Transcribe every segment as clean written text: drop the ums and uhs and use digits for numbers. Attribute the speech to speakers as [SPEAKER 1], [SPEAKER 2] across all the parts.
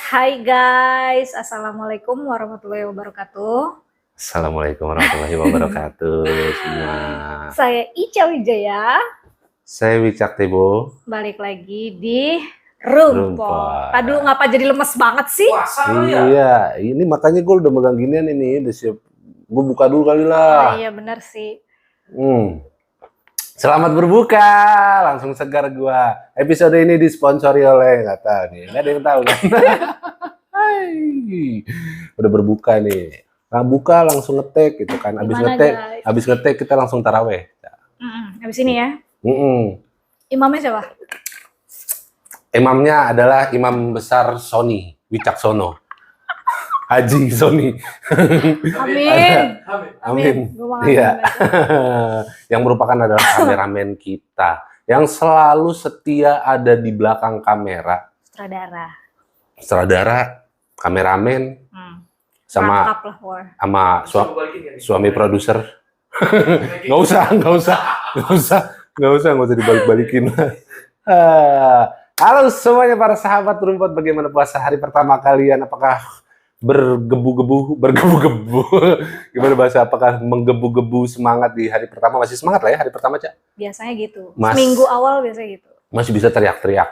[SPEAKER 1] Hai guys, Assalamualaikum warahmatullahi wabarakatuh.
[SPEAKER 2] Assalamualaikum warahmatullahi wabarakatuh semua.
[SPEAKER 1] Saya Ica Wijaya,
[SPEAKER 2] Saya Wicak Tebo.
[SPEAKER 1] balik lagi di Rumpot.
[SPEAKER 2] Rumput.
[SPEAKER 1] Aduh, ngapa jadi lemes banget sih?
[SPEAKER 2] Iya, ini makanya gue udah megang ginian ini, udah siap. Gue buka dulu kali
[SPEAKER 1] Oh
[SPEAKER 2] lah.
[SPEAKER 1] iya benar sih.
[SPEAKER 2] Selamat berbuka, langsung segar gua. Episode ini disponsori oleh nggak tahu nih, nggak ada yang tahu kan? Hai. Udah berbuka nih. Nah, buka langsung ngetek gitu kan.
[SPEAKER 1] Gimana, guys?
[SPEAKER 2] Habis ngetek kita langsung taraweh.
[SPEAKER 1] Habis ini ya. Imamnya siapa?
[SPEAKER 2] Imamnya adalah Imam Besar Sony Wicaksono. Haji Sony.
[SPEAKER 1] Amin.
[SPEAKER 2] Amin. Iya. Yang merupakan adalah kameramen kita yang selalu setia ada di belakang kamera. Sutradara, kameramen, sama suami produser. Nggak usah dibalik-balikin. Halo semuanya para sahabat Rumput, bagaimana puasa hari pertama kalian? Apakah bergebu-gebu? Gimana bahasa? Apakah menggebu-gebu semangat di hari pertama? Masih semangat lah ya hari pertama, Cak?
[SPEAKER 1] Biasanya gitu. Seminggu awal biasanya gitu.
[SPEAKER 2] Masih bisa teriak-teriak.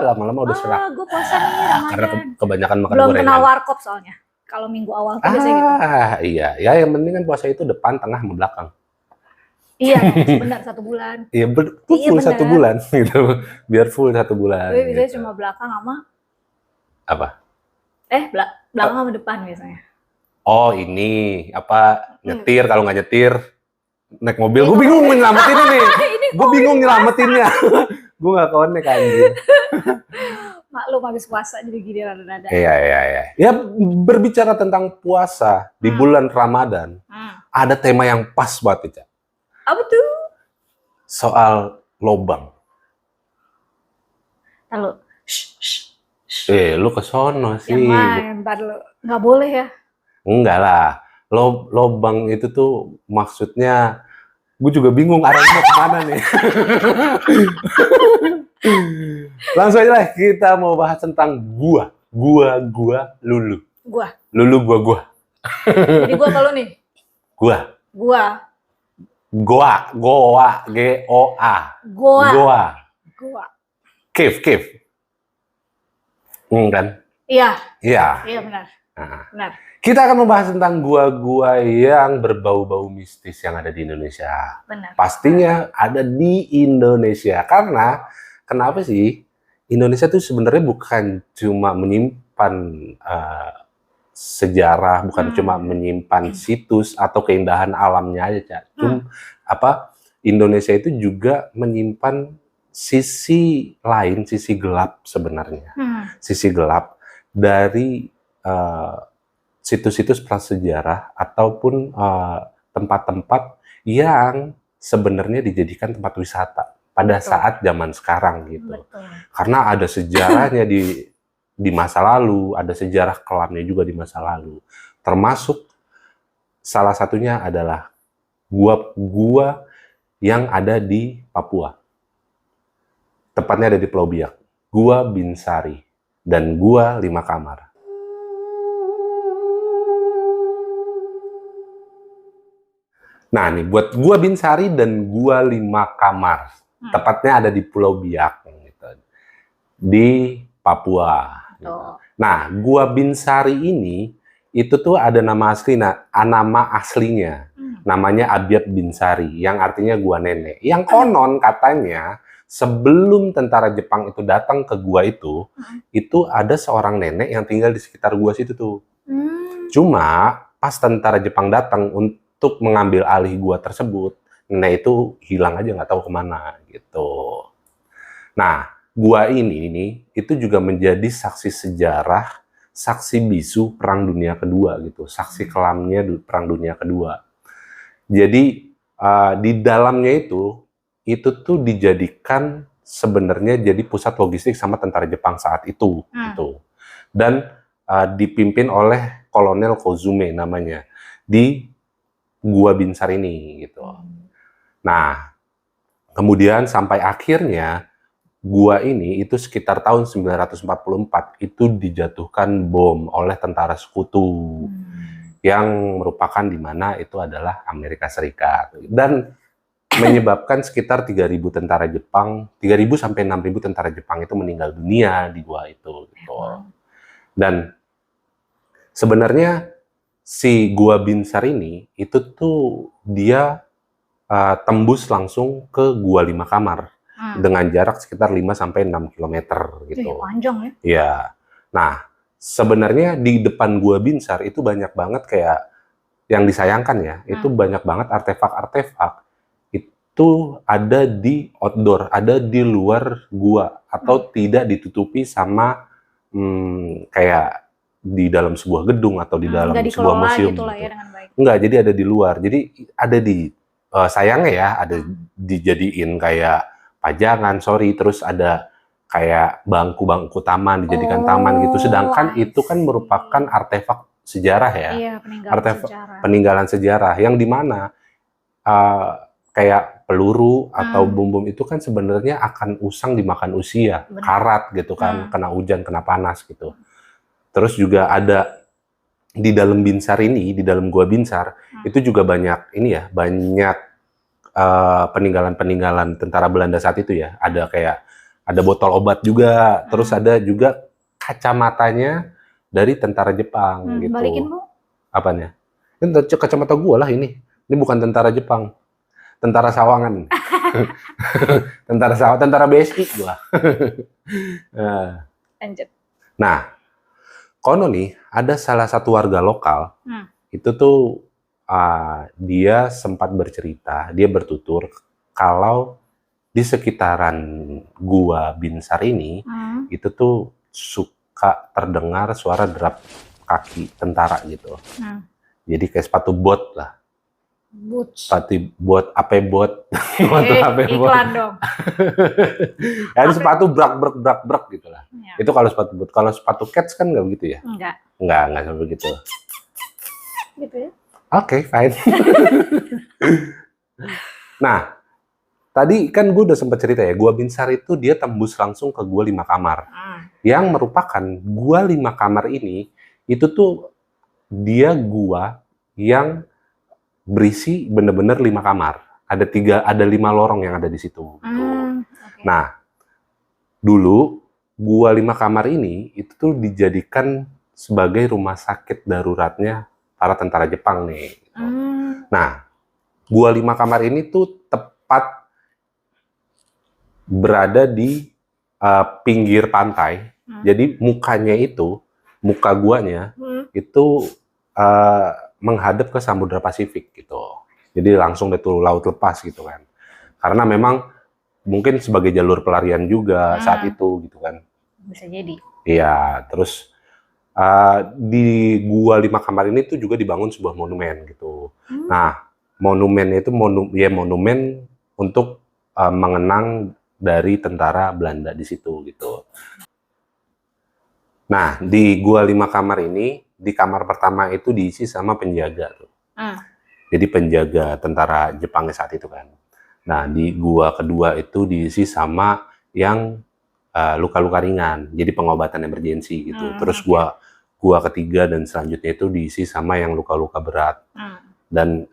[SPEAKER 2] Lama-lama udah serak.
[SPEAKER 1] Gue puasa nih Ramadan.
[SPEAKER 2] Karena kebanyakan makan
[SPEAKER 1] belum
[SPEAKER 2] gorengan.
[SPEAKER 1] Belum kena warkop soalnya. Kalau minggu awal tuh biasanya gitu.
[SPEAKER 2] Iya. Ya yang penting kan puasa itu depan, tengah, sama belakang.
[SPEAKER 1] Iya, benar 1 bulan.
[SPEAKER 2] Iya, full 1 bulan gitu. Biar full 1 bulan.
[SPEAKER 1] Gue biasanya cuma belakang sama
[SPEAKER 2] apa?
[SPEAKER 1] Belakang sama depan biasanya.
[SPEAKER 2] Oh, ini apa nyetir, kalau nggak nyetir naik mobil. Gue bingung nyelamatin ini. Gue bingung nyelamatinnya. Gue nggak connect anjir.
[SPEAKER 1] Maklum habis puasa jadi gini rada-rada.
[SPEAKER 2] Iya. Ya, berbicara tentang puasa di bulan Ramadan, ada tema yang pas banget, Cak.
[SPEAKER 1] Apa tuh?
[SPEAKER 2] Soal lobang.
[SPEAKER 1] Lalu,
[SPEAKER 2] lu kesono sih.
[SPEAKER 1] Yang main, ntar lu. Nggak boleh ya?
[SPEAKER 2] Enggak lah. Lobang itu tuh maksudnya, gue juga bingung arahnya mau kemana nih. Langsung aja lah, kita mau bahas tentang gua, lulu. Lulu gua.
[SPEAKER 1] Jadi gua kalau nih? Goa. G-O-A. Goa.
[SPEAKER 2] Cave. Kan? Iya,
[SPEAKER 1] benar. Benar.
[SPEAKER 2] Kita akan membahas tentang gua-gua yang berbau-bau mistis yang ada di Indonesia.
[SPEAKER 1] Benar.
[SPEAKER 2] Pastinya ada di Indonesia. Karena kenapa sih? Indonesia tuh sebenarnya bukan cuma menyimpan sejarah, bukan cuma menyimpan situs atau keindahan alamnya aja, Cak. Indonesia itu juga menyimpan sisi lain, sisi gelap sebenarnya. Sisi gelap dari situs-situs prasejarah ataupun tempat-tempat yang sebenarnya dijadikan tempat wisata pada saat zaman sekarang gitu. Karena ada sejarahnya di masa lalu, ada sejarah kelamnya juga di masa lalu. Termasuk salah satunya adalah gua yang ada di Papua. Tepatnya ada di Pulau Biak. Gua Binsari dan Gua 5 Kamar. Nah nih, buat Gua Binsari dan Gua 5 Kamar, tepatnya ada di Pulau Biak, gitu, di Papua. Gitu. Nah, Gua Binsari ini itu tuh ada nama aslinya, namanya Abiat Binsari, yang artinya gua nenek. Yang konon katanya sebelum tentara Jepang itu datang ke gua itu ada seorang nenek yang tinggal di sekitar gua situ tuh. Cuma pas tentara Jepang datang untuk mengambil alih gua tersebut, nenek itu hilang aja, nggak tahu kemana gitu. Nah, gua ini itu juga menjadi saksi sejarah, saksi bisu Perang Dunia Kedua gitu, saksi kelamnya Perang Dunia Kedua. Jadi di dalamnya itu tuh dijadikan sebenarnya jadi pusat logistik sama tentara Jepang saat itu gitu. Dan dipimpin oleh Kolonel Kozume namanya di Gua Binsar ini gitu. Nah, kemudian sampai akhirnya gua ini itu sekitar tahun 944 itu dijatuhkan bom oleh tentara sekutu yang merupakan di mana itu adalah Amerika Serikat dan menyebabkan sekitar 3.000 tentara Jepang, 3.000 sampai 6.000 tentara Jepang itu meninggal dunia di gua itu gitu. Dan sebenarnya si Gua Binsar ini itu tuh dia tembus langsung ke Gua 5 Kamar dengan jarak sekitar 5 sampai 6 km gitu.
[SPEAKER 1] Panjang ya?
[SPEAKER 2] Iya. Nah, sebenarnya di depan Gua Binsar itu banyak banget kayak yang disayangkan ya, itu banyak banget artefak-artefak itu ada di outdoor, ada di luar gua atau tidak ditutupi sama kayak di dalam sebuah gedung atau di dalam sebuah museum.
[SPEAKER 1] Gitu lah
[SPEAKER 2] gitu.
[SPEAKER 1] Ya, dengan baik.
[SPEAKER 2] Enggak, jadi ada di luar. Jadi ada di sayangnya ya, ada dijadiin kayak pajangan, terus ada kayak bangku-bangku taman dijadikan taman gitu. Sedangkan itu kan merupakan artefak sejarah ya.
[SPEAKER 1] Iya,
[SPEAKER 2] peninggalan sejarah yang dimana kayak peluru atau bom-bom itu kan sebenarnya akan usang dimakan usia, karat gitu kan, kena hujan, kena panas gitu. Terus juga ada di dalam Binsar ini, di dalam Gua Binsar, itu juga banyak ini ya, banyak peninggalan-peninggalan tentara Belanda saat itu ya. Ada kayak, ada botol obat juga, terus ada juga kacamatanya dari tentara Jepang gitu.
[SPEAKER 1] Balikin, Bu.
[SPEAKER 2] Apanya? Ini kacamata gua lah ini. Ini bukan tentara Jepang. Tentara Sawangan. Tentara BSI gua.
[SPEAKER 1] Lanjut.
[SPEAKER 2] Nah, konon nih ada salah satu warga lokal itu tuh dia sempat bercerita, dia bertutur kalau di sekitaran Gua Binsar ini itu tuh suka terdengar suara derap kaki tentara gitu. Jadi kayak sepatu bot lah. Sepatu bot, apa bot?
[SPEAKER 1] Iklan dong.
[SPEAKER 2] Kan sepatu brak gitu lah. Ya. Itu kalau sepatu bot. Kalau sepatu cats kan nggak begitu ya? Nggak sampai begitu.
[SPEAKER 1] Gitu ya?
[SPEAKER 2] Oke, fine. Nah, tadi kan gue udah sempat cerita ya, Gua Binsar itu dia tembus langsung ke Gua 5 Kamar. Yang merupakan Gua 5 Kamar ini, itu tuh dia gua yang berisi bener-bener 5 kamar. Ada 5 lorong yang ada di situ. Gitu. Nah, dulu Gua 5 Kamar ini itu tuh dijadikan sebagai rumah sakit daruratnya para tentara Jepang nih. Gitu. Nah, Gua 5 Kamar ini tuh tepat berada di pinggir pantai. Jadi muka guanya itu menghadap ke Samudra Pasifik gitu. Jadi langsung itu laut lepas gitu kan. Karena memang mungkin sebagai jalur pelarian juga saat itu gitu kan.
[SPEAKER 1] Bisa jadi.
[SPEAKER 2] Iya, terus di Gua 5 Kamar ini tuh juga dibangun sebuah monumen gitu. Nah, monumennya itu monumen untuk mengenang dari tentara Belanda di situ gitu. Nah, di Gua 5 Kamar ini, di kamar pertama itu diisi sama penjaga tuh. Jadi penjaga tentara Jepang saat itu kan. Nah, di gua kedua itu diisi sama yang luka-luka ringan, jadi pengobatan emergensi gitu. Terus gua ketiga dan selanjutnya itu diisi sama yang luka-luka berat dan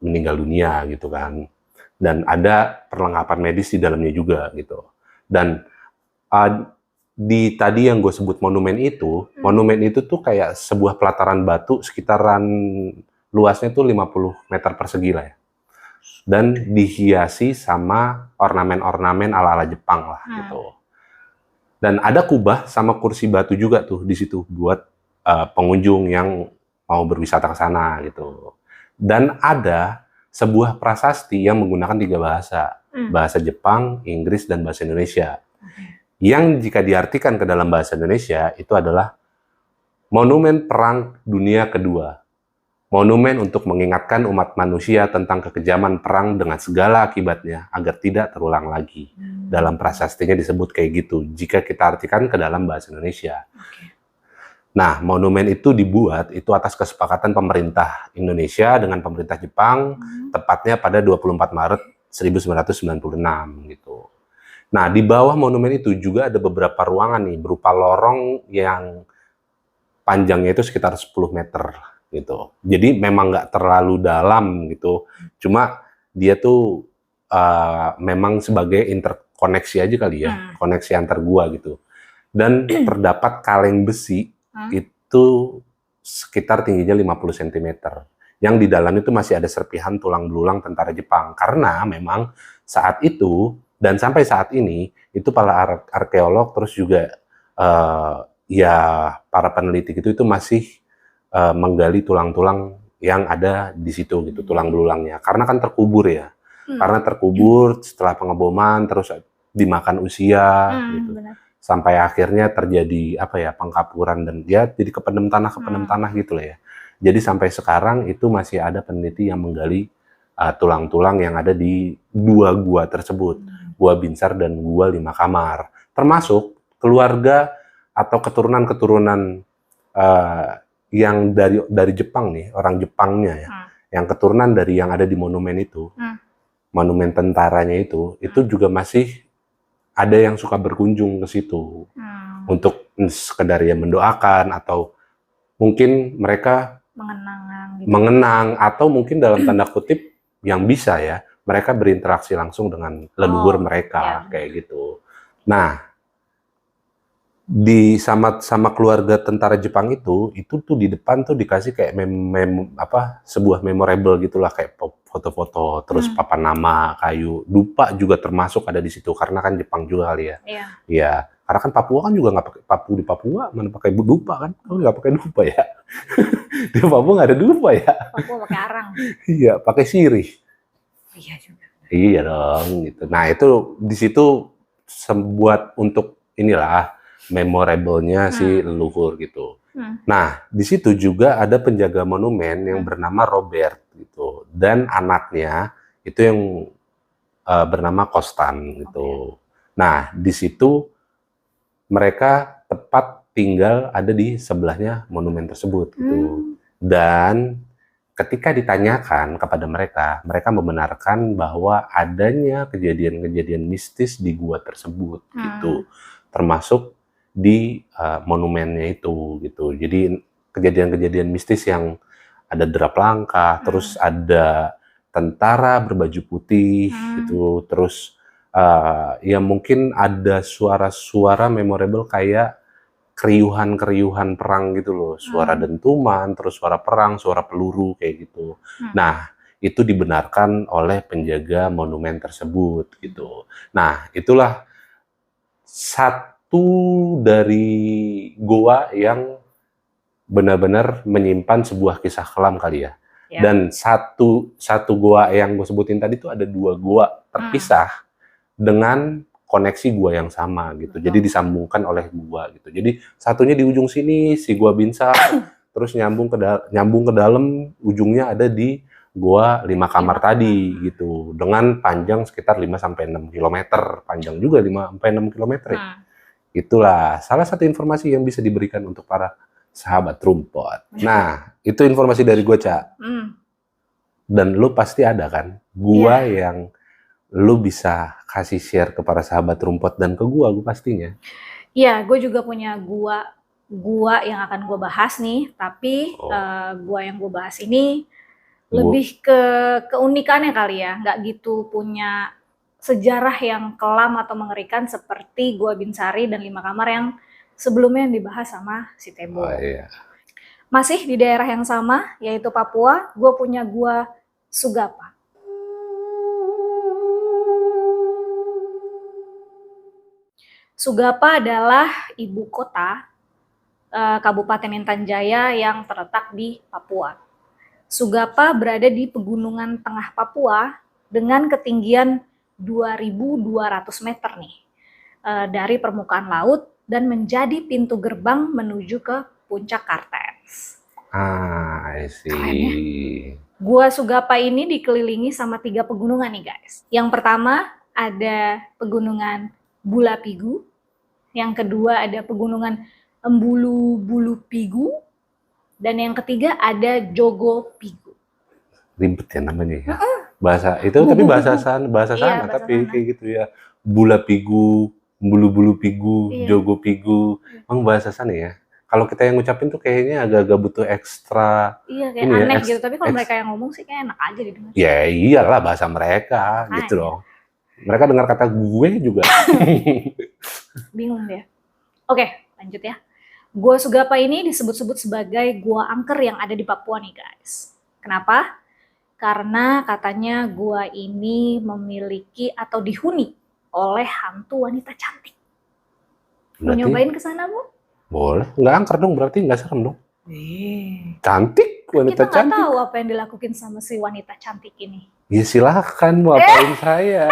[SPEAKER 2] meninggal dunia gitu kan. Dan ada perlengkapan medis di dalamnya juga gitu. Dan di tadi yang gue sebut monumen itu tuh kayak sebuah pelataran batu sekitaran luasnya tuh 50 meter persegi lah ya. Dan dihiasi sama ornamen-ornamen ala-ala Jepang lah gitu. Dan ada kubah sama kursi batu juga tuh di situ buat pengunjung yang mau berwisata ke sana gitu. Dan ada sebuah prasasti yang menggunakan 3 bahasa. Bahasa Jepang, Inggris, dan bahasa Indonesia. Yang jika diartikan ke dalam bahasa Indonesia itu adalah Monumen Perang Dunia Kedua. Monumen untuk mengingatkan umat manusia tentang kekejaman perang dengan segala akibatnya agar tidak terulang lagi. Dalam prasastinya disebut kayak gitu jika kita artikan ke dalam bahasa Indonesia. Nah, monumen itu dibuat itu atas kesepakatan pemerintah Indonesia dengan pemerintah Jepang tepatnya pada 24 Maret 1996 gitu. Nah, di bawah monumen itu juga ada beberapa ruangan nih, berupa lorong yang panjangnya itu sekitar 10 meter gitu. Jadi memang nggak terlalu dalam gitu. Cuma dia tuh memang sebagai interkoneksi aja kali ya, koneksi antar gua gitu. Dan terdapat kaleng besi itu sekitar tingginya 50 cm. Yang di dalam itu masih ada serpihan tulang belulang tentara Jepang. Karena memang saat itu dan sampai saat ini itu para arkeolog terus juga ya para peneliti itu masih menggali tulang-tulang yang ada di situ gitu, tulang belulangnya. Karena kan terkubur ya. Karena terkubur setelah pengeboman terus dimakan usia gitu.
[SPEAKER 1] Benar.
[SPEAKER 2] Sampai akhirnya terjadi apa ya, pengkapuran dan ya jadi kependem tanah gitu lah ya. Jadi sampai sekarang itu masih ada peneliti yang menggali tulang-tulang yang ada di dua gua tersebut, Gua Binsar dan Gua 5 Kamar. Termasuk keluarga atau keturunan-keturunan yang dari Jepang nih, orang Jepangnya ya. Yang keturunan dari yang ada di monumen itu. Monumen tentaranya itu juga masih ada yang suka berkunjung ke situ untuk sekedar ya mendoakan atau mungkin mereka mengenang atau mungkin dalam tanda kutip yang bisa ya mereka berinteraksi langsung dengan leluhur mereka kayak gitu. Nah, di sama keluarga tentara Jepang itu tuh di depan tuh dikasih kayak sebuah memorable gitulah, kayak foto-foto terus papan nama kayu, dupa juga termasuk ada di situ karena kan Jepang juga kali ya. Iya, karena kan Papua kan juga nggak pakai di Papua mana pakai dupa kan, nggak pakai dupa ya. Di Papua nggak ada dupa ya.
[SPEAKER 1] Papua pakai arang.
[SPEAKER 2] Iya, pakai sirih.
[SPEAKER 1] Iya juga.
[SPEAKER 2] Iya dong gitu. Nah, itu di situ buat untuk inilah memorable-nya si leluhur gitu. Nah, di situ juga ada penjaga monumen yang bernama Robert gitu, dan anaknya itu yang bernama Kostan gitu. Nah, di situ mereka tepat tinggal ada di sebelahnya monumen tersebut gitu. Dan ketika ditanyakan kepada mereka, mereka membenarkan bahwa adanya kejadian-kejadian mistis di gua tersebut gitu, termasuk di monumennya itu gitu. Jadi kejadian-kejadian mistis yang ada derap langkah, terus ada tentara berbaju putih gitu, terus ya mungkin ada suara-suara memorable kayak keriuhan-keriuhan perang gitu loh, suara dentuman, terus suara perang, suara peluru kayak gitu. Nah, itu dibenarkan oleh penjaga monumen tersebut gitu. Nah, itulah satu dari goa yang benar-benar menyimpan sebuah kisah kelam kali ya. Dan satu goa yang gue sebutin tadi itu ada 2 goa terpisah dengan koneksi gua yang sama gitu. Jadi disambungkan oleh gua gitu. Jadi satunya di ujung sini si Gua Binsar, terus nyambung ke dalam ujungnya ada di Gua 5 Kamar tadi gitu. Dengan panjang sekitar 5 sampai 6 km, panjang juga 5 sampai 6 km. Itulah salah satu informasi yang bisa diberikan untuk para sahabat rumput. Nah, itu informasi dari gua, Ca. Dan lu pasti ada kan gua yang lu bisa kasih share ke para sahabat rumput dan ke gua pastinya.
[SPEAKER 1] Iya, gue juga punya gua yang akan gue bahas nih, tapi gua yang gue bahas ini lebih ke keunikannya kali ya, nggak gitu punya sejarah yang kelam atau mengerikan seperti Gua Binsari dan 5 Kamar yang sebelumnya yang dibahas sama si Tebo. Masih di daerah yang sama, yaitu Papua, gue punya Gua Sugapa. Sugapa adalah ibu kota Kabupaten Intan Jaya yang terletak di Papua. Sugapa berada di pegunungan tengah Papua dengan ketinggian 2.200 meter nih dari permukaan laut dan menjadi pintu gerbang menuju ke puncak Kartens.
[SPEAKER 2] I see.
[SPEAKER 1] Gua Sugapa ini dikelilingi sama 3 pegunungan nih guys. Yang pertama ada pegunungan Bulapigu, yang kedua ada pegunungan Embulu-Bulu-Pigu, dan yang ketiga ada Jogo-Pigu.
[SPEAKER 2] Ribet ya namanya ya. Bahasa itu tapi bahasa sana
[SPEAKER 1] Iya,
[SPEAKER 2] tapi
[SPEAKER 1] sana.
[SPEAKER 2] kayak gitu ya. bula pigu, bulu-bulu pigu,
[SPEAKER 1] Iya.
[SPEAKER 2] jogo pigu. Emang bahasa sana ya? Kalau kita yang ngucapin tuh kayaknya agak-agak butuh ekstra.
[SPEAKER 1] Iya, kayak
[SPEAKER 2] Ini ya,
[SPEAKER 1] aneh
[SPEAKER 2] eks-
[SPEAKER 1] gitu. Tapi kalau
[SPEAKER 2] eks-
[SPEAKER 1] mereka yang ngomong sih kayak enak aja didengar.
[SPEAKER 2] Ya iyalah bahasa mereka
[SPEAKER 1] Makanya.
[SPEAKER 2] gitu loh. Mereka dengar kata gue juga.
[SPEAKER 1] Bingung dia. Oke, lanjut ya. Gua Sugapa ini disebut-sebut sebagai gua angker yang ada di Papua nih guys. Kenapa? Karena katanya gua ini memiliki atau dihuni oleh hantu wanita cantik. Mau
[SPEAKER 2] Berarti
[SPEAKER 1] nyobain ke sana, Bu?
[SPEAKER 2] boleh. Nggak angker dong, berarti nggak serem dong. Cantik,
[SPEAKER 1] Kita
[SPEAKER 2] wanita
[SPEAKER 1] nggak
[SPEAKER 2] cantik.
[SPEAKER 1] tahu apa yang dilakukan sama si wanita cantik ini.
[SPEAKER 2] Ya silahkan, mau apain saya.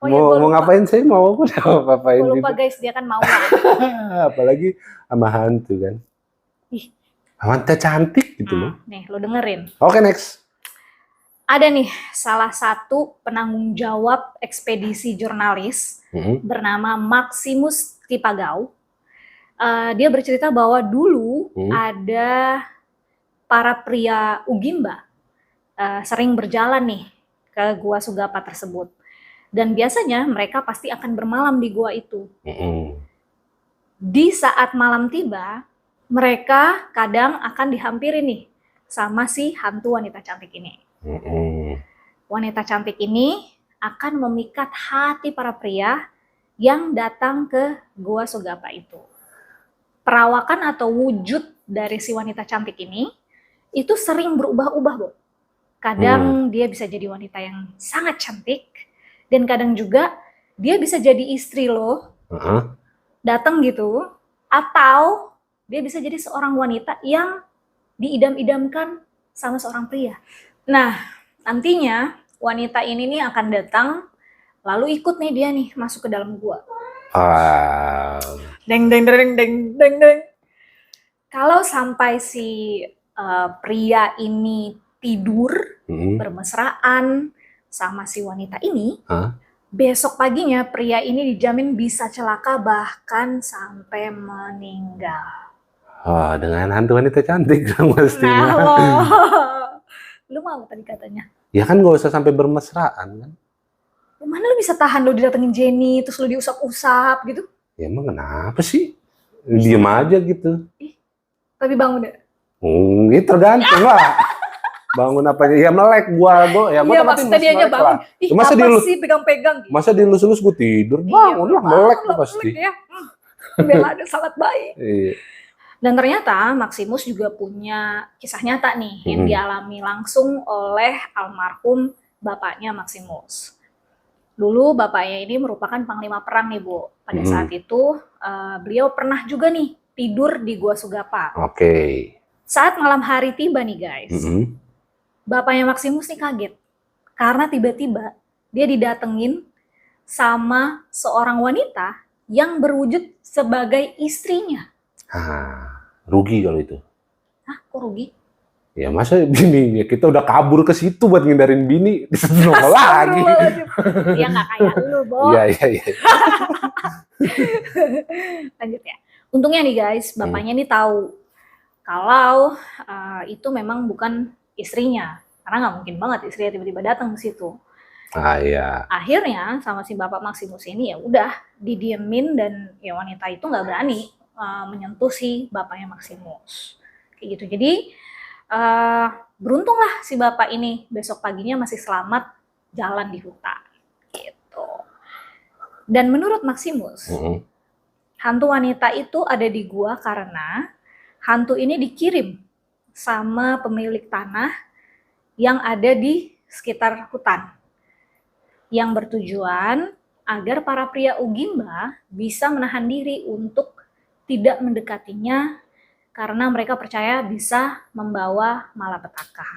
[SPEAKER 1] Oh ya, gua
[SPEAKER 2] Mau
[SPEAKER 1] lupa.
[SPEAKER 2] ngapain saya mau aku udah apa-apain
[SPEAKER 1] Gua lupa
[SPEAKER 2] juga.
[SPEAKER 1] guys, dia kan mau lah.
[SPEAKER 2] Apalagi sama hantu kan.
[SPEAKER 1] Ih.
[SPEAKER 2] Wanita cantik gitu loh.
[SPEAKER 1] Nih, lo dengerin.
[SPEAKER 2] Oke, next.
[SPEAKER 1] Ada nih salah satu penanggung jawab ekspedisi jurnalis bernama Maximus Tipagau. Dia bercerita bahwa dulu ada para pria Ugimba sering berjalan nih ke Gua Sugapa tersebut. Dan biasanya mereka pasti akan bermalam di gua itu. Di saat malam tiba, mereka kadang akan dihampiri nih sama si hantu wanita cantik ini. Wanita cantik ini akan memikat hati para pria yang datang ke Gua Sugapa itu. Perawakan atau wujud dari si wanita cantik ini itu sering berubah-ubah, Bu. Kadang dia bisa jadi wanita yang sangat cantik, dan kadang juga dia bisa jadi istri lo, datang gitu, atau dia bisa jadi seorang wanita yang diidam-idamkan sama seorang pria. Nah, nantinya wanita ini nih akan datang, lalu ikut nih dia nih masuk ke dalam gua. Deng deng deng deng deng deng. Kalau sampai si pria ini tidur bermesraan sama si wanita ini, besok paginya pria ini dijamin bisa celaka bahkan sampai meninggal.
[SPEAKER 2] Dengan hantu wanita cantik dong pastinya.
[SPEAKER 1] Nah, lu mau tadi katanya?
[SPEAKER 2] Ya kan nggak usah sampai bermesraan kan?
[SPEAKER 1] Gimana lu bisa tahan lu didatengin Jenny terus lu diusap-usap gitu?
[SPEAKER 2] Ya emang kenapa sih? Diem aja gitu.
[SPEAKER 1] Tapi bangun deh.
[SPEAKER 2] Ini tergantung lah. Bangun apanya? Ya melek gua ya gua
[SPEAKER 1] maksudnya dia aja bangun. Ih,
[SPEAKER 2] masa
[SPEAKER 1] apa sih pegang-pegang gitu?
[SPEAKER 2] Masa dilus-lus gua tidur? Bangun lah, melek tuh pasti.
[SPEAKER 1] Ya. Bela ada sangat baik.
[SPEAKER 2] Iya.
[SPEAKER 1] Dan ternyata Maximus juga punya kisah nyata nih yang dialami langsung oleh almarhum bapaknya Maximus. Dulu bapaknya ini merupakan panglima perang nih, Bu. Pada saat itu beliau pernah juga nih tidur di Gua Sugapa.
[SPEAKER 2] Oke.
[SPEAKER 1] Saat malam hari tiba nih guys, bapaknya Maximus nih kaget. Karena tiba-tiba dia didatengin sama seorang wanita yang berwujud sebagai istrinya.
[SPEAKER 2] Rugi kalau itu.
[SPEAKER 1] Hah, kok rugi?
[SPEAKER 2] Ya masa bini, ya kita udah kabur ke situ buat ngindarin bini, disuruh nongol lagi.
[SPEAKER 1] Ya nggak kayak lu, Bo.
[SPEAKER 2] Iya.
[SPEAKER 1] Lanjut ya. Untungnya nih guys, bapaknya nih tahu kalau itu memang bukan istrinya. Karena nggak mungkin banget istrinya tiba-tiba datang ke situ.
[SPEAKER 2] Iya.
[SPEAKER 1] Akhirnya sama si bapak Maximus ini ya udah didiemin dan ya wanita itu nggak berani menyentuh si bapaknya Maximus. Kayak gitu. Jadi beruntunglah si bapak ini besok paginya masih selamat jalan di hutan. Gitu. Dan menurut Maximus, hantu wanita itu ada di gua karena hantu ini dikirim sama pemilik tanah yang ada di sekitar hutan. Yang bertujuan agar para pria Ugimba bisa menahan diri untuk tidak mendekatinya karena mereka percaya bisa membawa malapetaka.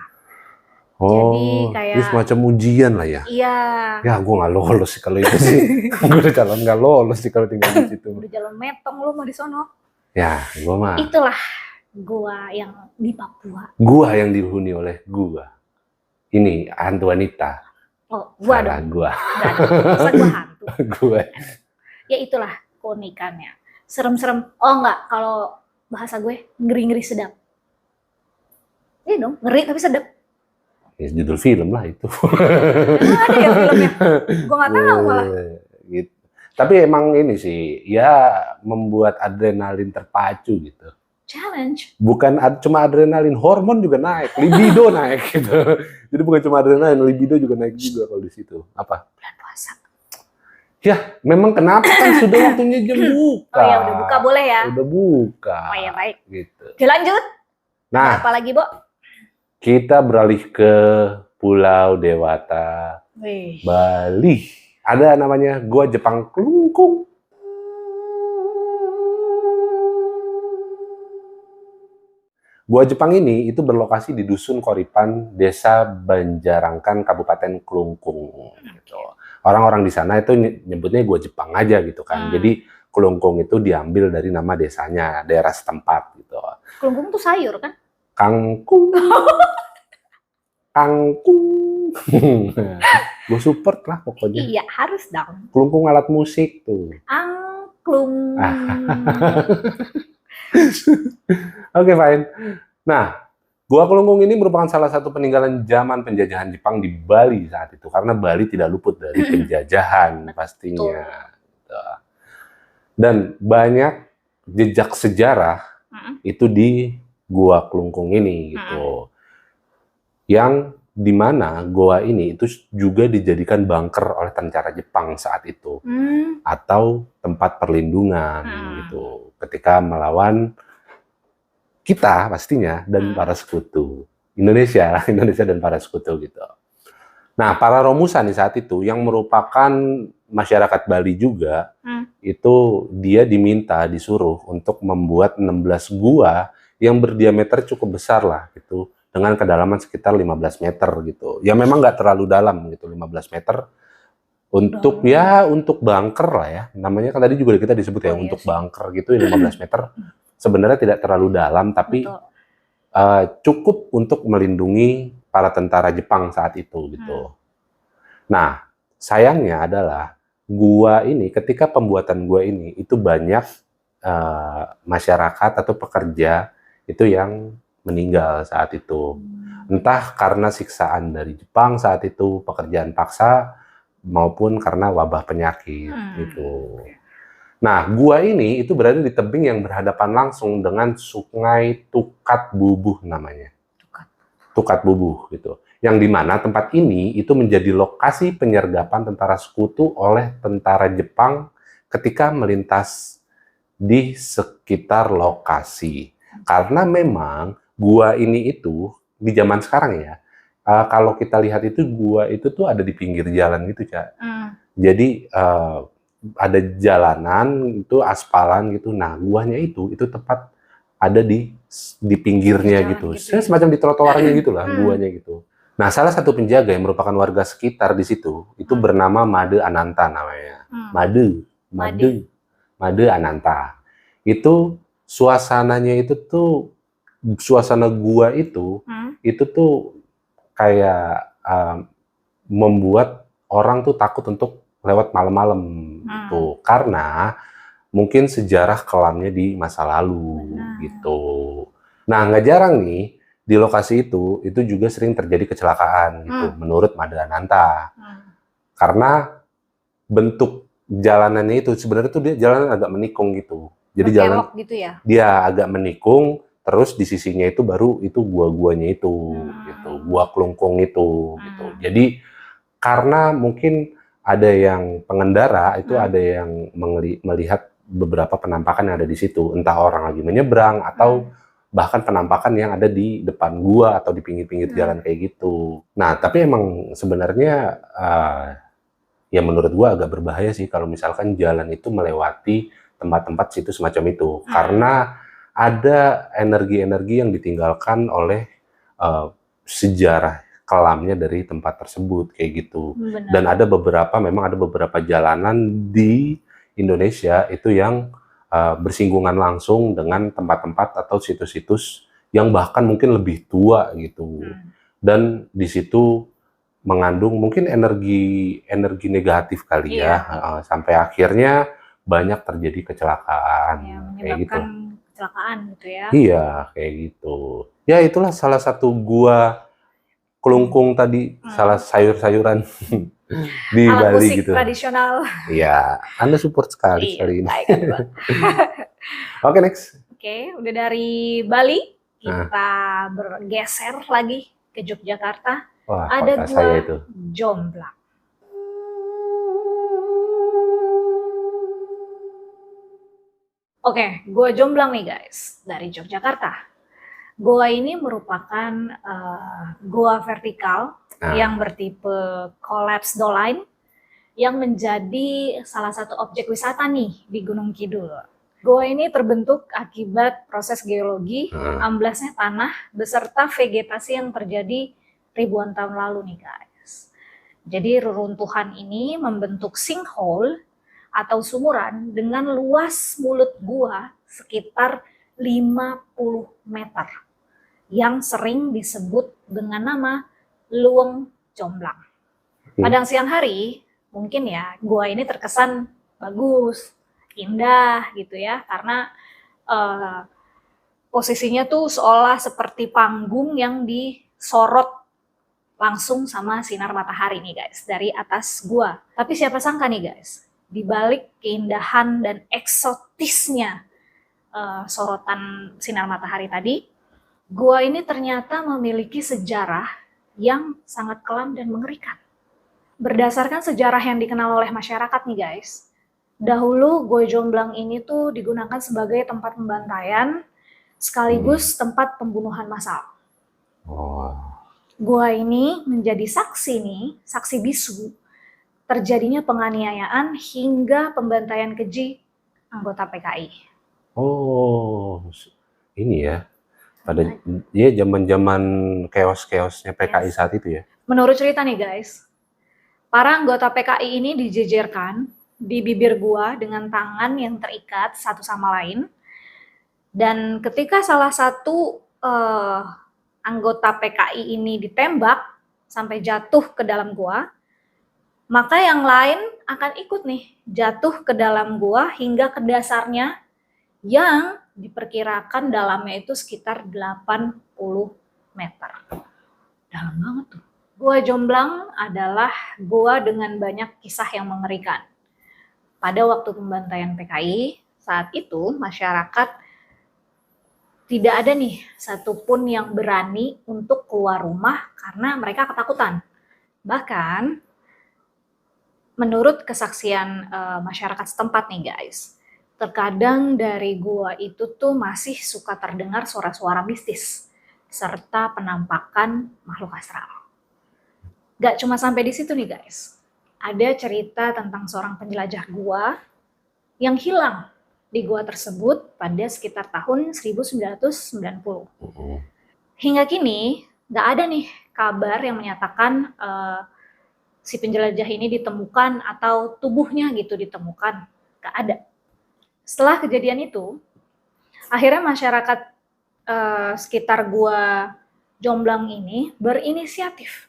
[SPEAKER 1] Jadi kayak
[SPEAKER 2] itu semacam ujian lah ya.
[SPEAKER 1] Iya.
[SPEAKER 2] Ya gue nggak lolos sih kalau itu sih. Gue udah calon nggak lolos sih kalau tinggal di situ.
[SPEAKER 1] Udah jalan metong lu mah di sono.
[SPEAKER 2] Ya, gue mah.
[SPEAKER 1] Itulah gua yang di Papua.
[SPEAKER 2] Gua yang dihuni oleh gua. Ini hantu wanita.
[SPEAKER 1] Oh, gua
[SPEAKER 2] Salah
[SPEAKER 1] dong.
[SPEAKER 2] gua.
[SPEAKER 1] Masa gua hantu.
[SPEAKER 2] Gua.
[SPEAKER 1] Ya itulah keunikannya. Serem-serem. Oh enggak, kalau bahasa gue ngeri-ngeri sedap. Iya dong, ngeri tapi sedap.
[SPEAKER 2] Ya, judul film lah itu.
[SPEAKER 1] Emang ada ya filmnya? Gue nggak tahu malah.
[SPEAKER 2] Gitu. Tapi emang ini sih, ya membuat adrenalin terpacu gitu.
[SPEAKER 1] Challenge.
[SPEAKER 2] Bukan cuma adrenalin, hormon juga naik, libido naik gitu. Jadi bukan cuma adrenalin, libido juga naik juga kalau di situ. Apa?
[SPEAKER 1] Bulan puasa.
[SPEAKER 2] Ya, memang kenapa kan sudah waktunya jam buka.
[SPEAKER 1] Oh ya, udah buka boleh ya.
[SPEAKER 2] Udah buka.
[SPEAKER 1] Oh ya, baik.
[SPEAKER 2] Gitu.
[SPEAKER 1] Oke, lanjut.
[SPEAKER 2] Nah,
[SPEAKER 1] ada apa lagi, Bo?
[SPEAKER 2] kita beralih ke Pulau Dewata,
[SPEAKER 1] Wih.
[SPEAKER 2] Bali. Ada namanya Gua Jepang Klungkung. Gua Jepang ini itu berlokasi di Dusun Koripan, Desa Banjarangkan, Kabupaten Klungkung. Gitu. Orang-orang di sana itu nyebutnya Gua Jepang aja gitu kan. Jadi Klungkung itu diambil dari nama desanya, daerah setempat gitu.
[SPEAKER 1] Klungkung tuh sayur kan?
[SPEAKER 2] Kangkung. Kangkung. Gue support lah pokoknya.
[SPEAKER 1] Iya, harus dong.
[SPEAKER 2] Klungkung alat musik tuh.
[SPEAKER 1] Angklung.
[SPEAKER 2] Oke, fine. Nah, Gua Klungkung ini merupakan salah satu peninggalan zaman penjajahan Jepang di Bali saat itu. Karena Bali tidak luput dari penjajahan pastinya. Dan banyak jejak sejarah itu di Gua Klungkung ini gitu. Yang dimana goa ini itu juga dijadikan bunker oleh tentara Jepang saat itu. Atau tempat perlindungan gitu. Ketika melawan kita pastinya dan para sekutu. Indonesia dan para sekutu gitu. Nah, para Romusa nih saat itu yang merupakan masyarakat Bali juga, itu dia disuruh untuk membuat 16 gua yang berdiameter cukup besar lah gitu, dengan kedalaman sekitar 15 meter gitu. Ya memang nggak terlalu dalam gitu, 15 meter untuk untuk bunker lah ya. Namanya kan tadi juga kita disebut ya, untuk bunker gitu 15 meter. Sebenarnya tidak terlalu dalam, tapi cukup untuk melindungi para tentara Jepang saat itu gitu. Nah, sayangnya adalah gua ini, ketika pembuatan gua ini itu banyak masyarakat atau pekerja itu yang meninggal saat itu. Entah karena siksaan dari Jepang saat itu, pekerjaan paksa, maupun karena wabah penyakit gitu. Nah, gua ini itu berada di tebing yang berhadapan langsung dengan Sungai Tukat Bubuh namanya. Tukat Bubuh gitu. Yang dimana tempat ini itu menjadi lokasi penyergapan tentara sekutu oleh tentara Jepang ketika melintas di sekitar lokasi. Karena memang gua ini itu di zaman sekarang ya, kalau kita lihat itu gua itu tuh ada di pinggir jalan gitu, Cak. Jadi ada jalanan itu aspalan gitu. Nah, guanya itu tepat ada di pinggirnya gitu. Semacam di trotoarnya gitulah guanya gitu. Nah, salah satu penjaga yang merupakan warga sekitar di situ itu bernama Made Ananta namanya. Made Ananta. Itu suasananya itu tuh, suasana gua itu tuh kayak membuat orang tuh takut untuk lewat malam-malam gitu, karena mungkin sejarah kelamnya di masa lalu gitu. Nah, nggak jarang nih di lokasi itu juga sering terjadi kecelakaan gitu, menurut Made Ananta. Karena bentuk jalanannya itu sebenarnya tuh dia jalanan agak menikung gitu. Jadi jalan
[SPEAKER 1] gitu ya?
[SPEAKER 2] Dia agak menikung, terus di sisinya itu baru itu gua-guanya itu gitu, gua Klungkung itu gitu. Jadi karena mungkin ada yang pengendara itu ada yang melihat beberapa penampakan yang ada di situ, entah orang lagi menyeberang atau bahkan penampakan yang ada di depan gua atau di pinggir-pinggir jalan kayak gitu. Nah, tapi emang sebenarnya ya menurut gua agak berbahaya sih kalau misalkan jalan itu melewati tempat-tempat situ semacam itu, karena ada energi-energi yang ditinggalkan oleh sejarah kelamnya dari tempat tersebut kayak gitu. Dan memang ada beberapa jalanan di Indonesia itu yang bersinggungan langsung dengan tempat-tempat atau situs-situs yang bahkan mungkin lebih tua gitu. Dan di situ mengandung mungkin energi negatif kali ya, sampai akhirnya banyak terjadi kecelakaan kayak gitu.
[SPEAKER 1] Kecelakaan gitu ya.
[SPEAKER 2] Iya, kayak gitu. Ya itulah salah satu gua Klungkung tadi, salah sayur-sayuran Di
[SPEAKER 1] alat
[SPEAKER 2] Bali
[SPEAKER 1] musik
[SPEAKER 2] gitu.
[SPEAKER 1] tradisional.
[SPEAKER 2] Iya, Anda support sekali
[SPEAKER 1] Iya,
[SPEAKER 2] kali ini.
[SPEAKER 1] baik kan, Bang.
[SPEAKER 2] Oke, next.
[SPEAKER 1] Oke, udah dari Bali,
[SPEAKER 2] Nah,
[SPEAKER 1] kita bergeser lagi ke Yogyakarta.
[SPEAKER 2] wah,
[SPEAKER 1] Ada
[SPEAKER 2] kota saya
[SPEAKER 1] Gua
[SPEAKER 2] itu.
[SPEAKER 1] Jomblang. Oke, Gua Jomblang nih guys, dari Yogyakarta. Gua ini merupakan gua vertikal
[SPEAKER 2] Nah,
[SPEAKER 1] yang bertipe collapse doline yang menjadi salah satu objek wisata nih di Gunung Kidul. Gua ini terbentuk akibat proses geologi, amblasnya tanah beserta vegetasi yang terjadi ribuan tahun lalu nih guys. Jadi reruntuhan ini membentuk sinkhole atau sumuran dengan luas mulut gua sekitar 50 meter yang sering disebut dengan nama Luang Jomblang. Padang siang hari, mungkin ya gua ini terkesan bagus, indah gitu ya, karena posisinya tuh seolah seperti panggung yang disorot langsung sama sinar matahari nih guys, dari atas gua. Tapi siapa sangka nih guys, di balik keindahan dan eksotisnya sorotan sinar matahari tadi, gua ini ternyata memiliki sejarah yang sangat kelam dan mengerikan. Berdasarkan sejarah yang dikenal oleh masyarakat nih guys, dahulu Gua Jomblang ini tuh digunakan sebagai tempat pembantaian sekaligus tempat pembunuhan massal. Gua ini menjadi saksi nih, saksi bisu terjadinya penganiayaan hingga pembantaian keji anggota PKI.
[SPEAKER 2] Oh, ini ya. Pada ya zaman-zaman chaos-chaosnya PKI saat itu ya.
[SPEAKER 1] Menurut cerita nih guys, para anggota PKI ini dijejerkan di bibir gua dengan tangan yang terikat satu sama lain. Dan ketika salah satu anggota PKI ini ditembak sampai jatuh ke dalam gua, maka yang lain akan ikut nih jatuh ke dalam gua hingga ke dasarnya yang diperkirakan dalamnya itu sekitar 80 meter. Dalam banget tuh. Gua Jomblang adalah gua dengan banyak kisah yang mengerikan. Pada waktu pembantaian PKI, saat itu masyarakat tidak ada nih satupun yang berani untuk keluar rumah karena mereka ketakutan. Bahkan, menurut kesaksian masyarakat setempat nih guys, terkadang dari gua itu tuh masih suka terdengar suara-suara mistis serta penampakan makhluk astral. Gak cuma sampai di situ nih guys, ada cerita tentang seorang penjelajah gua yang hilang di gua tersebut pada sekitar tahun 1990. Hingga kini gak ada nih kabar yang menyatakan si penjelajah ini ditemukan atau tubuhnya gitu ditemukan. Gak ada. Setelah kejadian itu, akhirnya masyarakat sekitar Gua Jomblang ini berinisiatif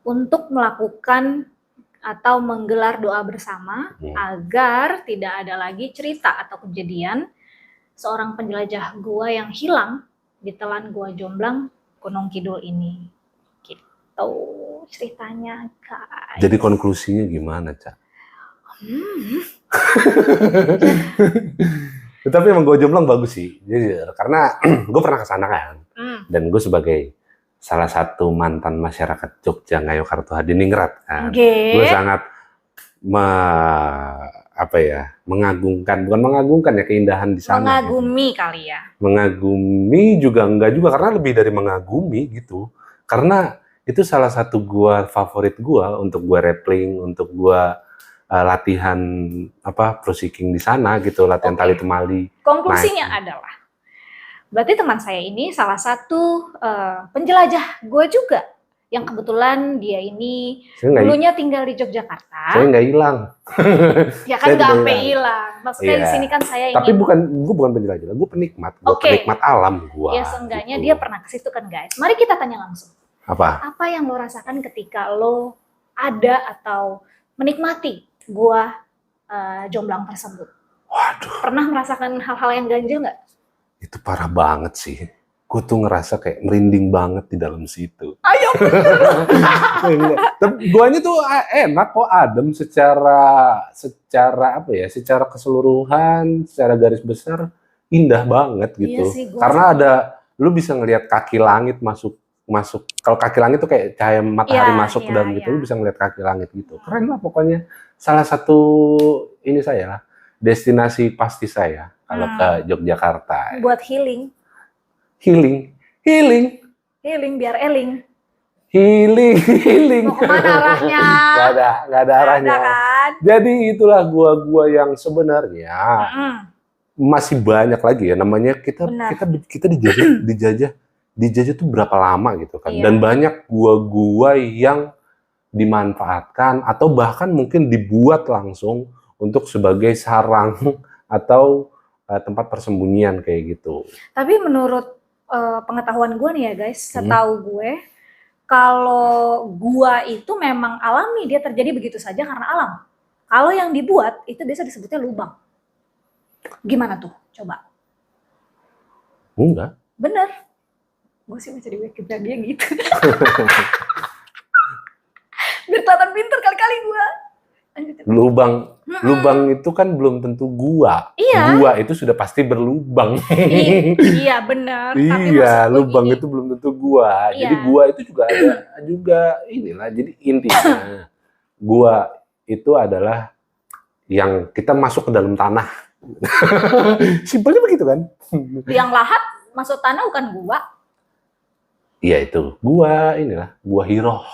[SPEAKER 1] untuk melakukan atau menggelar doa bersama agar tidak ada lagi cerita atau kejadian seorang penjelajah gua yang hilang di telan Gua Jomblang Gunung Kidul ini. Gitu ceritanya, guys.
[SPEAKER 2] Jadi konklusinya gimana, Cak? Tapi emang Gua Jomblang bagus sih, jadi karena gue pernah kesana kan, dan gue sebagai salah satu mantan masyarakat Jogja Ngayokarto Hadiningrat kan, gue sangat mengagungkan, bukan mengagungkan ya keindahan di sana.
[SPEAKER 1] Mengagumi gitu. Kali ya.
[SPEAKER 2] Mengagumi juga enggak juga, karena lebih dari mengagumi gitu, karena itu salah satu gua favorit gua untuk gua rappling, untuk gua latihan proseeking di sana gitu, latihan tali temali.
[SPEAKER 1] Konklusinya adalah, berarti teman saya ini salah satu penjelajah gue juga, yang kebetulan dia ini dulunya tinggal di Yogyakarta.
[SPEAKER 2] Saya nggak hilang.
[SPEAKER 1] Ya kan nggak sampai hilang. Maksudnya di sini kan saya ingin.
[SPEAKER 2] Tapi gue bukan penjelajah, gue penikmat. Gue penikmat alam gue.
[SPEAKER 1] Ya seenggaknya gitu. Dia pernah ke situ kan guys. Mari kita tanya langsung. Apa yang lo rasakan ketika lo ada atau menikmati Gua Jomblang tersebut?
[SPEAKER 2] Waduh.
[SPEAKER 1] Pernah merasakan hal-hal yang ganjil nggak?
[SPEAKER 2] Itu parah banget sih. gue tuh ngerasa kayak merinding banget di dalam situ.
[SPEAKER 1] Ayo.
[SPEAKER 2] Tapi guanya tuh enak kok, adem secara apa ya, secara keseluruhan, secara garis besar indah banget gitu.
[SPEAKER 1] Iya sih, gua
[SPEAKER 2] Karena
[SPEAKER 1] suka.
[SPEAKER 2] ada, lu bisa ngelihat kaki langit masuk. Kalau kaki langit tuh kayak cahaya matahari
[SPEAKER 1] Iya,
[SPEAKER 2] masuk ke
[SPEAKER 1] iya,
[SPEAKER 2] dalam gitu,
[SPEAKER 1] iya.
[SPEAKER 2] lu bisa ngelihat kaki langit gitu. Keren lah pokoknya. Salah satu ini saya lah, destinasi pasti saya kalau ke Yogyakarta.
[SPEAKER 1] Buat healing.
[SPEAKER 2] Healing, healing,
[SPEAKER 1] Healing biar eling.
[SPEAKER 2] healing, healing.
[SPEAKER 1] Mau kemana arahnya?
[SPEAKER 2] Nggak ada arahnya.
[SPEAKER 1] Ada kan?
[SPEAKER 2] Jadi itulah gua-gua yang sebenarnya
[SPEAKER 1] Mm-mm.
[SPEAKER 2] masih banyak lagi ya, namanya kita
[SPEAKER 1] Benar.
[SPEAKER 2] kita dijajah tuh berapa lama gitu kan.
[SPEAKER 1] Iya.
[SPEAKER 2] Dan banyak gua-gua yang dimanfaatkan atau bahkan mungkin dibuat langsung untuk sebagai sarang atau tempat persembunyian kayak gitu.
[SPEAKER 1] Tapi menurut pengetahuan gue nih ya guys, setahu gue, kalau gua itu memang alami, dia terjadi begitu saja karena alam. Kalau yang dibuat, itu biasa disebutnya lubang. Gimana tuh? Coba.
[SPEAKER 2] Enggak.
[SPEAKER 1] Bener. Gue sih baca di Wikipedia gitu. Biar kelihatan pinter kali-kali gue.
[SPEAKER 2] Lubang itu kan belum tentu gua.
[SPEAKER 1] Iya.
[SPEAKER 2] Gua itu sudah pasti berlubang.
[SPEAKER 1] Iya benar.
[SPEAKER 2] Iya, lubang itu belum tentu gua.
[SPEAKER 1] Iya.
[SPEAKER 2] Jadi gua itu juga ada juga inilah. Jadi intinya gua itu adalah yang kita masuk ke dalam tanah. Simpelnya begitu kan?
[SPEAKER 1] Yang lahat masuk tanah bukan gua.
[SPEAKER 2] Iya itu, gua inilah, gua Hiroh.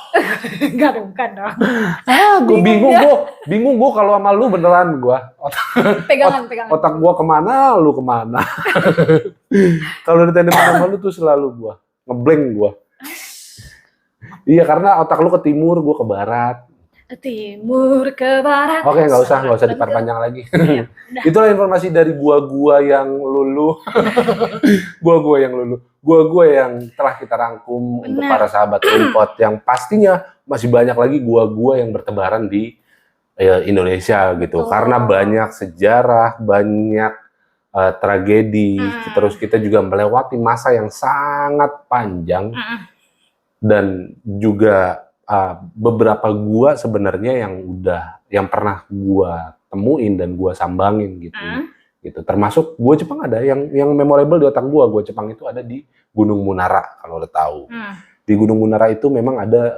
[SPEAKER 1] Enggak dong, bukan dong.
[SPEAKER 2] Gua bingung gua kalau sama lu beneran gua.
[SPEAKER 1] Pegangan.
[SPEAKER 2] Otak gua kemana, lu kemana. Kalau ditanya sama lu tuh selalu gua ngeblank gua. Iya karena otak lu ke timur, gua ke barat.
[SPEAKER 1] Timur ke barat.
[SPEAKER 2] Oke, nggak usah diperpanjang lagi.
[SPEAKER 1] Iya,
[SPEAKER 2] Itulah informasi dari gua yang lulu. Gua yang telah kita rangkum untuk para sahabat Unpod yang pastinya masih banyak lagi gua yang bertebaran di Indonesia gitu. Karena banyak sejarah, banyak tragedi, terus kita juga melewati masa yang sangat panjang dan juga beberapa gua sebenarnya yang pernah gua temuin dan gua sambangin gitu. Gitu. Termasuk gua Jepang ada yang memorable di otak gua Jepang itu ada di Gunung Munara kalau lo tahu. Di Gunung Munara itu memang ada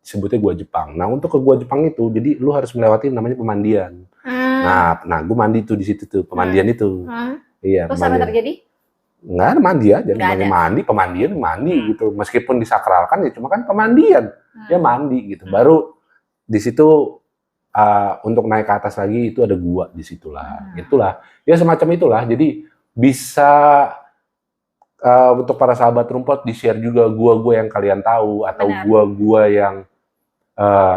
[SPEAKER 2] sebutnya gua Jepang. Nah, untuk ke gua Jepang itu jadi lu harus melewati namanya pemandian. Nah gua mandi tuh di situ tuh, pemandian itu. Iya,
[SPEAKER 1] terus apa terjadi?
[SPEAKER 2] Nggak ada, mandi aja, pemandian mandi gitu. Meskipun disakralkan ya cuma kan pemandian, ya mandi gitu. Baru di situ untuk naik ke atas lagi itu ada gua di situlah. Itulah, ya semacam itulah. Jadi bisa untuk para sahabat Rumput di-share juga gua yang kalian tahu atau gua yang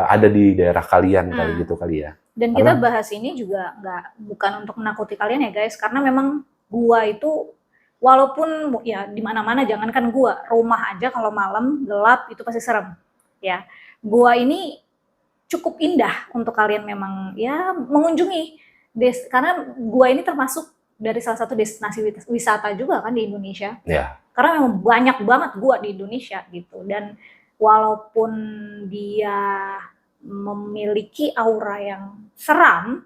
[SPEAKER 2] ada di daerah kalian kali gitu kali ya.
[SPEAKER 1] Dan kita bahas ini juga bukan untuk menakuti kalian ya guys, karena memang gua itu walaupun ya di mana-mana, jangankan gua, rumah aja kalau malam gelap itu pasti serem. Ya, gua ini cukup indah untuk kalian memang ya mengunjungi. Karena gua ini termasuk dari salah satu destinasi wisata juga kan di Indonesia.
[SPEAKER 2] Ya.
[SPEAKER 1] Karena memang banyak banget gua di Indonesia gitu. Dan walaupun dia memiliki aura yang seram,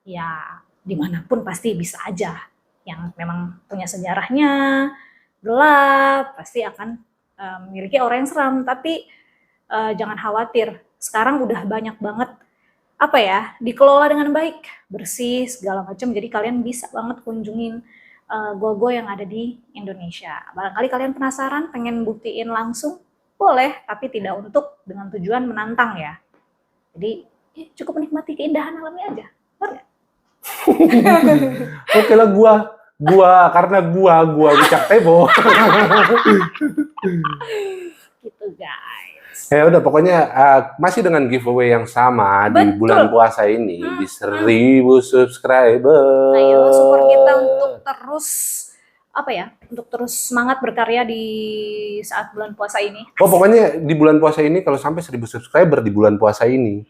[SPEAKER 1] ya dimanapun pasti bisa aja. Yang memang punya sejarahnya gelap pasti akan memiliki aura yang seram, tapi jangan khawatir, sekarang udah banyak banget dikelola dengan baik, bersih segala macam, jadi kalian bisa banget kunjungin gua-gua yang ada di Indonesia. Barangkali kalian penasaran pengen buktiin langsung, boleh, tapi tidak untuk dengan tujuan menantang ya. Jadi cukup menikmati keindahan alamnya aja, benar nggak?
[SPEAKER 2] Oke lah karena gua Wicak Tebo.
[SPEAKER 1] Gitu guys.
[SPEAKER 2] Ya udah pokoknya masih dengan giveaway yang sama. Betul. Di bulan puasa ini di 1000 subscriber.
[SPEAKER 1] Ayo support kita untuk terus semangat berkarya di saat bulan puasa ini.
[SPEAKER 2] Oh pokoknya di bulan puasa ini kalau sampai 1000 subscriber di bulan puasa ini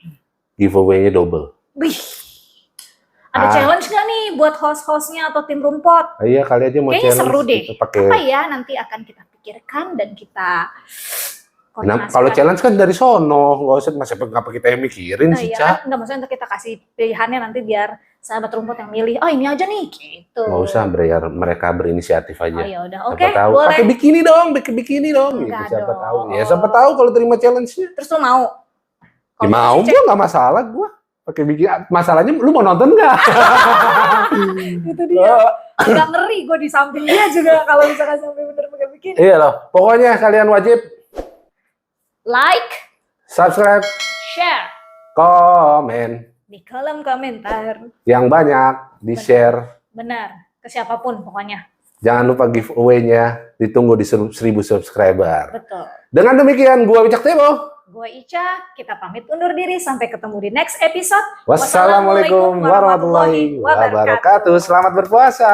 [SPEAKER 2] giveaway-nya double.
[SPEAKER 1] Wih. Ada challenge nggak nih buat host-hostnya atau tim Rumpot?
[SPEAKER 2] Iya, kali aja mau
[SPEAKER 1] Kayaknya
[SPEAKER 2] challenge
[SPEAKER 1] seru deh.
[SPEAKER 2] gitu, pakai.
[SPEAKER 1] Apa ya nanti akan kita pikirkan dan kita
[SPEAKER 2] Nah,
[SPEAKER 1] koordinasikan.
[SPEAKER 2] kalau challenge kan dari sono, nggak usah masa ngapa kita yang mikirin sih,
[SPEAKER 1] Iya
[SPEAKER 2] Ca.
[SPEAKER 1] kan, nggak maksudnya untuk kita kasih pilihannya nanti biar sahabat Rumput yang milih. Oh ini aja nih, gitu.
[SPEAKER 2] Nggak usah, biar mereka berinisiatif
[SPEAKER 1] Oh
[SPEAKER 2] aja.
[SPEAKER 1] ya udah,
[SPEAKER 2] Siapa
[SPEAKER 1] oke,
[SPEAKER 2] tahu,
[SPEAKER 1] boleh.
[SPEAKER 2] pakai bikini dong, pakai bikini dong. Gitu,
[SPEAKER 1] Enggak
[SPEAKER 2] siapa
[SPEAKER 1] dong.
[SPEAKER 2] tahu. Ya, siapa tahu kalau terima challenge-nya.
[SPEAKER 1] Terus lu mau?
[SPEAKER 2] Ya, mau, gue nggak masalah, gue pakai bikini. Masalahnya, lu mau nonton nggak?
[SPEAKER 1] Itu dia. Agak ngeri gue di samping dia juga kalau misalkan sampai bener pakai bikini.
[SPEAKER 2] Iya loh, pokoknya kalian wajib
[SPEAKER 1] Like,
[SPEAKER 2] subscribe,
[SPEAKER 1] share
[SPEAKER 2] komen,
[SPEAKER 1] di kolom komentar.
[SPEAKER 2] yang banyak, di-share.
[SPEAKER 1] Benar, ke siapapun pokoknya.
[SPEAKER 2] Jangan lupa giveaway-nya, ditunggu di 1000 subscriber.
[SPEAKER 1] Betul.
[SPEAKER 2] Dengan demikian, gua Wicak Tebo.
[SPEAKER 1] Gue Ica, kita pamit undur diri. Sampai ketemu di next episode.
[SPEAKER 2] Wassalamualaikum warahmatullahi wabarakatuh. Selamat berpuasa.